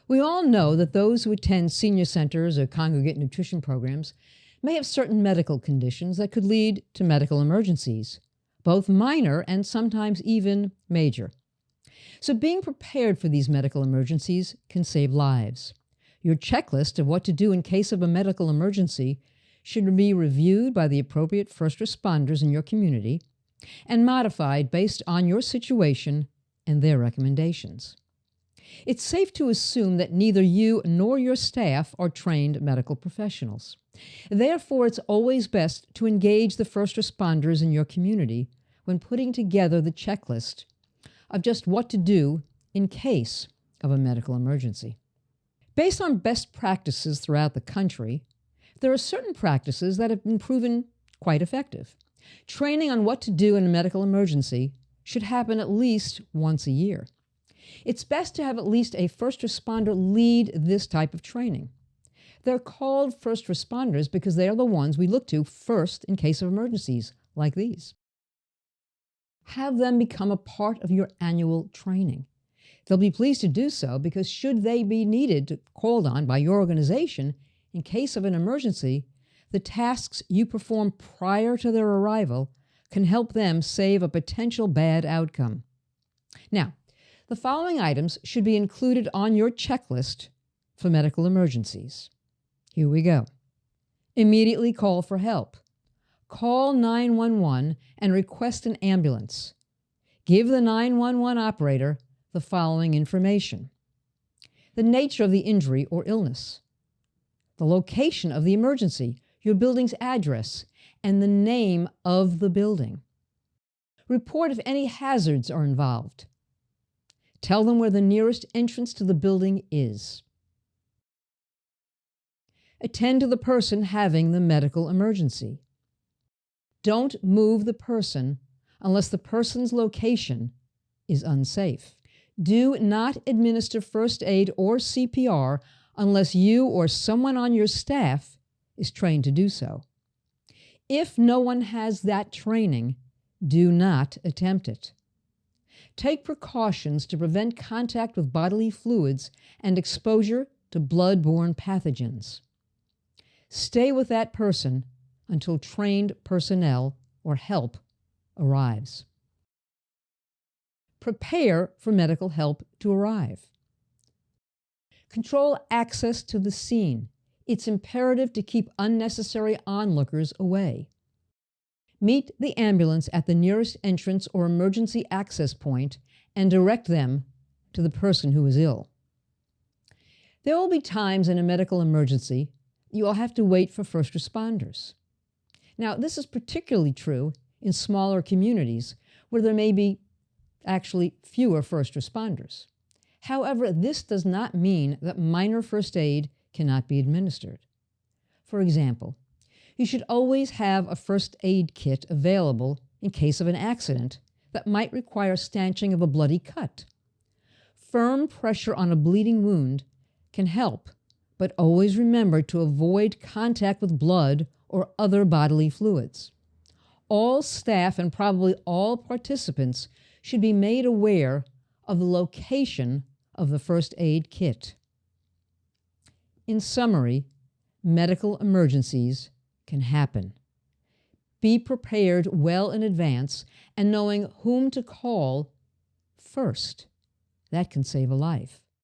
We all know that those who attend senior centers or congregate nutrition programs may have certain medical conditions that could lead to medical emergencies, both minor and sometimes even major. So being prepared for these medical emergencies can save lives. Your checklist of what to do in case of a medical emergency should be reviewed by the appropriate first responders in your community and modified based on your situation and their recommendations. It's safe to assume that neither you nor your staff are trained medical professionals. Therefore, it's always best to engage the first responders in your community when putting together the checklist of just what to do in case of a medical emergency. Based on best practices throughout the country, there are certain practices that have been proven quite effective. Training on what to do in a medical emergency should happen at least once a year. It's best to have at least a first responder lead this type of training. They're called first responders because they are the ones we look to first in case of emergencies like these. Have them become a part of your annual training. They'll be pleased to do so because should they be called on by your organization in case of an emergency, the tasks you perform prior to their arrival can help them save a potential bad outcome. Now, the following items should be included on your checklist for medical emergencies. Here we go. Immediately call for help. Call 911 and request an ambulance. Give the 911 operator the following information: the nature of the injury or illness, the location of the emergency, your building's address, and the name of the building. Report if any hazards are involved. Tell them where the nearest entrance to the building is. Attend to the person having the medical emergency. Don't move the person unless the person's location is unsafe. Do not administer first aid or CPR unless you or someone on your staff is trained to do so. If no one has that training, do not attempt it. Take precautions to prevent contact with bodily fluids and exposure to blood-borne pathogens. Stay with that person until trained personnel or help arrives. Prepare for medical help to arrive. Control access to the scene. It's imperative to keep unnecessary onlookers away. Meet the ambulance at the nearest entrance or emergency access point and direct them to the person who is ill. There will be times in a medical emergency you will have to wait for first responders. Now, this is particularly true in smaller communities where there may be actually fewer first responders. However, this does not mean that minor first aid cannot be administered. For example, you should always have a first aid kit available in case of an accident that might require stanching of a bloody cut. Firm pressure on a bleeding wound can help, but always remember to avoid contact with blood or other bodily fluids. All staff and probably all participants should be made aware of the location of the first aid kit. In summary, medical emergencies can happen. Be prepared well in advance and knowing whom to call first. That can save a life.